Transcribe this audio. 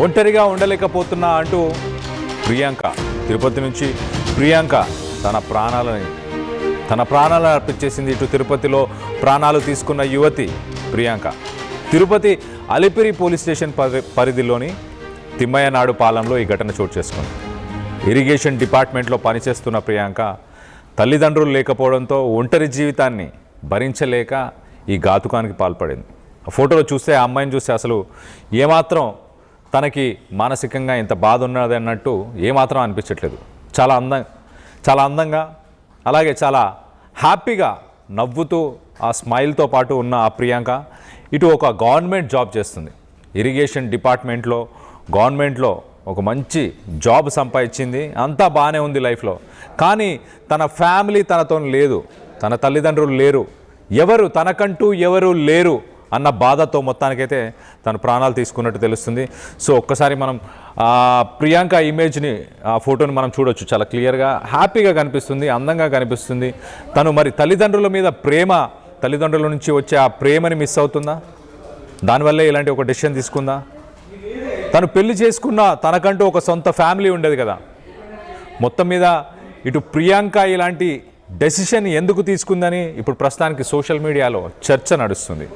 ఒంటరిగా ఉండలేకపోతున్నా అంటూ ప్రియాంక తిరుపతి నుంచి ప్రియాంక తన ప్రాణాలను అర్పించేసింది. ఇటు తిరుపతిలో ప్రాణాలు తీసుకున్న యువతి ప్రియాంక. తిరుపతి అలిపిరి పోలీస్ స్టేషన్ పరిధిలోని తిమ్మయ్యనాడు పాలెంలో ఈ ఘటన చోటు చేసుకుంది. ఇరిగేషన్ డిపార్ట్మెంట్లో పనిచేస్తున్న ప్రియాంక తల్లిదండ్రులు లేకపోవడంతో ఒంటరి జీవితాన్ని భరించలేక ఈ ఘాతుకానికి పాల్పడింది. ఫోటోలో చూస్తే ఆ అమ్మాయిని చూస్తే అసలు ఏమాత్రం తనకి మానసికంగా ఇంత బాధ ఉన్నది అన్నట్టు ఏమాత్రం అనిపించట్లేదు. చాలా అందంగా అలాగే చాలా హ్యాపీగా నవ్వుతూ ఆ స్మైల్తో పాటు ఉన్న ఆ ప్రియాంక ఇటు ఒక గవర్నమెంట్ జాబ్ చేస్తుంది. ఇరిగేషన్ డిపార్ట్మెంట్లో గవర్నమెంట్లో ఒక మంచి జాబ్ సంపాదించింది. అంతా బాగానే ఉంది లైఫ్లో. కానీ తన ఫ్యామిలీ తనతో లేదు, తన తల్లిదండ్రులు లేరు, తనకంటూ ఎవరు లేరు అన్న బాధతో మొత్తానికైతే తన ప్రాణాలు తీసుకున్నట్టు తెలుస్తుంది. సో ఒక్కసారి మనం ప్రియాంక ఇమేజ్ని ఆ ఫోటోని మనం చూడొచ్చు. చాలా క్లియర్గా హ్యాపీగా కనిపిస్తుంది, అందంగా కనిపిస్తుంది. తను మరి తల్లిదండ్రుల మీద తల్లిదండ్రుల నుంచి వచ్చే ఆ ప్రేమని మిస్ అవుతుందా? దానివల్లే ఇలాంటి ఒక డెసిషన్ తీసుకుందా? తను పెళ్లి చేసుకున్న తనకంటూ ఒక సొంత ఫ్యామిలీ ఉండేది కదా. మొత్తం మీద ఇటు ప్రియాంక ఇలాంటి డెసిషన్ ఎందుకు తీసుకుందని ఇప్పుడు ప్రస్తుతానికి సోషల్ మీడియాలో చర్చ నడుస్తుంది.